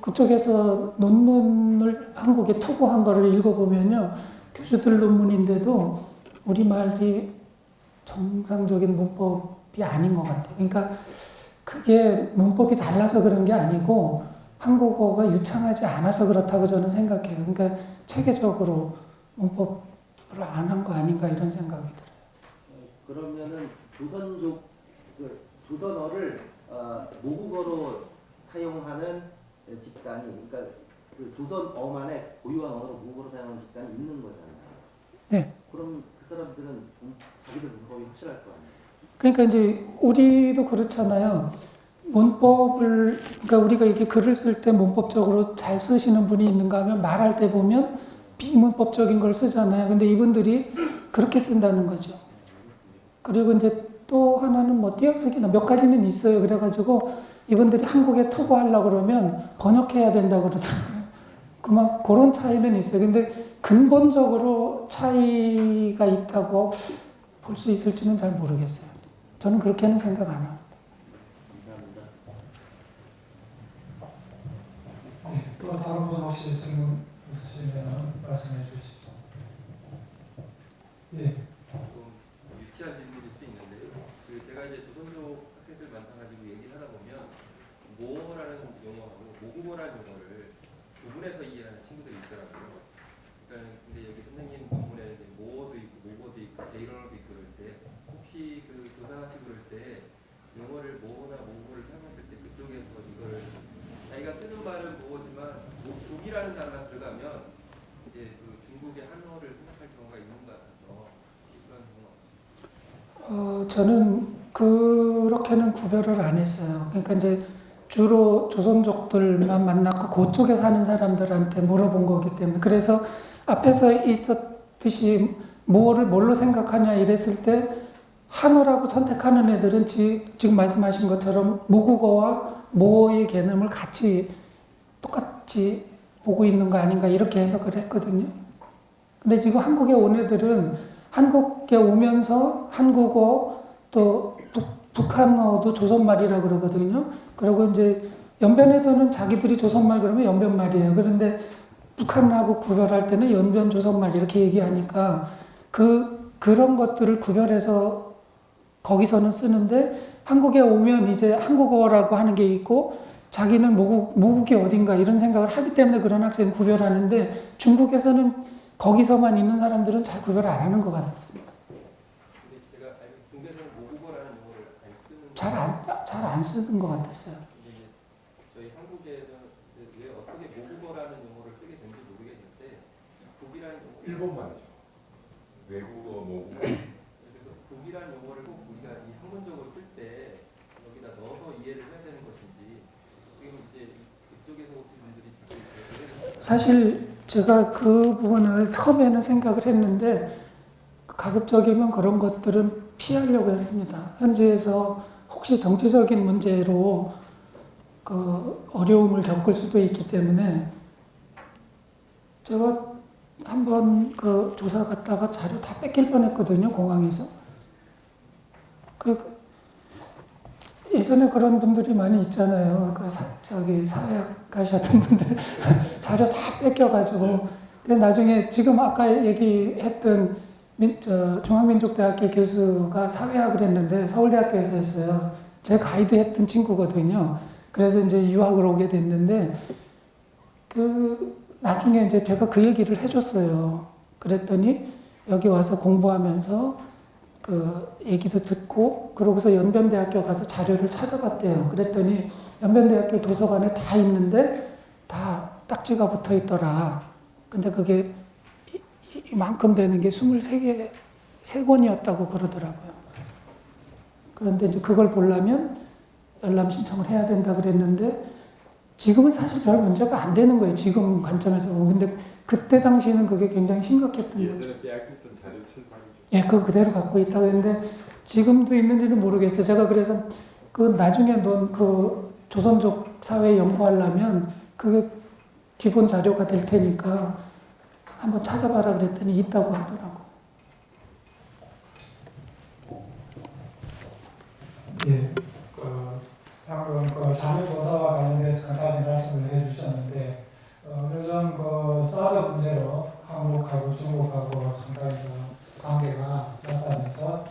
그쪽에서 논문을 한국에 투고한 거를 읽어보면요. 교수들 논문인데도 우리말이 정상적인 문법이 아닌 것 같아요. 그러니까 그게 문법이 달라서 그런 게 아니고 한국어가 유창하지 않아서 그렇다고 저는 생각해요. 그러니까 체계적으로 문법을 안 한 거 아닌가 이런 생각이 들어요. 그러면은 조선족 조선어를 모국어로 사용하는 집단이 그러니까 그 조선어만의 고유한 언어로 모국어로 사용하는 집단이 있는 거잖아요. 네. 그럼 그 사람들은 자기들 문법이 확실할 거 아니에요. 그러니까 이제 우리도 그렇잖아요. 문법을 그러니까 우리가 이렇게 글을 쓸 때 문법적으로 잘 쓰시는 분이 있는가 하면 말할 때 보면 비문법적인 걸 쓰잖아요. 근데 이분들이 그렇게 쓴다는 거죠. 그리고 이제 또 하나는 뭐 띄어쓰기나 몇 가지는 있어요. 그래가지고 이분들이 한국에 투고하려고 그러면 번역해야 된다고 그러더라고요. 그런 차이는 있어요. 근데 근본적으로 차이가 있다고 볼 수 있을지는 잘 모르겠어요. 저는 그렇게는 생각 안 합니다. 네, 또 다른 분 혹시 질문 있으시면 말씀해 주시죠. 예. 유치한 질문일 수 있는데요. 제가 이제 조선족 학생들 만나가지고 얘기를 하다 보면 모어라는 용어하고 모국어라는 용어를 구분해서 이해하는 친구들이 있더라고요. 그러니까 근데 여기 선생님 논문에 모어도 있고 모국어도 있고 제1언어도 있고 그럴 때 혹시 그 조사하시고 그럴 때 용어를 모어나 모국어를 사용했을 때 그쪽에서 이걸 자기가 쓰는 말은 모어지만 북이라는 단어가 들어가면 이제 그 중국의 한어를 생각할 경우가 있는 것 같아서 그런 경우 저는 그렇게는 구별을 안 했어요. 그러니까 이제 주로 조선족들만 만났고 그쪽에 사는 사람들한테 물어본 거기 때문에 그래서 앞에서 있었듯이 뭐를 뭘로 생각하냐 이랬을 때 한어라고 선택하는 애들은 지금 말씀하신 것처럼 모국어와 모어의 개념을 같이 똑같이 보고 있는 거 아닌가 이렇게 해석을 했거든요. 근데 지금 한국에 온 애들은 한국에 오면서 한국어 또 북한어도 조선말이라고 그러거든요. 그리고 이제 연변에서는 자기들이 조선말 그러면 연변말이에요. 그런데 북한하고 구별할 때는 연변 조선말 이렇게 얘기하니까 그런 것들을 구별해서 거기서는 쓰는데 한국에 오면 이제 한국어라고 하는 게 있고 자기는 모국이 어딘가 이런 생각을 하기 때문에 그런 학생은 구별하는데 중국에서는 거기서만 있는 사람들은 잘 구별 안 하는 것 같습니다. 근데 제가 알기로 중국에서는 모국어라는 용어를 안 쓰는 잘 안 쓰는 것 같았어요. 저희 한국에는 왜 어떻게 모국어라는 용어를 쓰게 된지 모르겠는데 북이라는 용어 일본말이죠. 외국어, 모국어. 그래서 북이라는 용어를 꼭 우리가 이 학문적으로 쓸 때 여기다 넣어서 이해를 해야 되는 것인지 지금 이제 그쪽에서 오신 분들이 자꾸 사실 제가 그 부분을 처음에는 생각을 했는데 가급적이면 그런 것들은 피하려고 했습니다. 현지에서 혹시 정치적인 문제로 그 어려움을 겪을 수도 있기 때문에 제가 한번 그 조사 갔다가 자료 다 뺏길 뻔했거든요, 공항에서. 그 예전에 그런 분들이 많이 있잖아요. 그 저기 사회학 가셨던 분들 자료 다 뺏겨가지고. 근데 나중에 지금 아까 얘기했던 중앙민족대학교 교수가 사회학을 했는데 서울대학교에서 했어요. 제 가이드 했던 친구거든요. 그래서 이제 유학을 오게 됐는데 그 나중에 이제 제가 그 얘기를 해줬어요. 그랬더니 여기 와서 공부하면서 그 얘기도 듣고 그러고서 연변대학교 가서 자료를 찾아봤대요. 그랬더니 연변대학교 도서관에 다 있는데 다 딱지가 붙어 있더라. 근데 그게 이만큼 되는 게 23개, 3권이었다고 그러더라고요. 그런데 이제 그걸 보려면 열람 신청을 해야 된다 그랬는데 지금은 사실 별 문제가 안 되는 거예요. 지금 관점에서 보면. 근데 그때 당시에는 그게 굉장히 심각했던 거죠. 예전에 빼앗겼던 자료 출판이죠. 예, 그거 그대로 갖고 있다고 했는데 지금도 있는지는 모르겠어요. 제가 그래서 그 나중에 그 조선족 사회 연구하려면 그게 기본 자료가 될 테니까 한번 찾아봐라 그랬더니 있다고 하더라고. 예, 방금 자료조사와 관련돼서 간단히 말씀을 해주셨는데 요즘 사드 문제로 한국하고 중국하고 상당히 관계가 나빠져서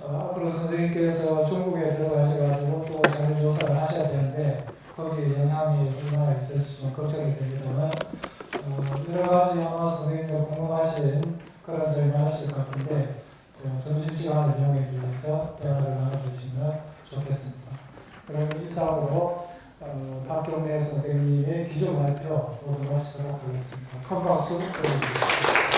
앞으로 선생님께서 중국에 들어가셔가지고 또 자료조사를 하셔야 되는데 거기에 영향이 얼마나 있을지 좀 걱정이 됩니다만 여러 가지 아마 선생님도 궁금하신 그런 점이 많으실 것 같은데 점심시간을 이용해 주셔서 대화를 나눠주시면 좋겠습니다. 그럼 이상으로 박경래 선생님의 기조 발표 모두 마치도록 하겠습니다. 큰 박수 부탁드립니다.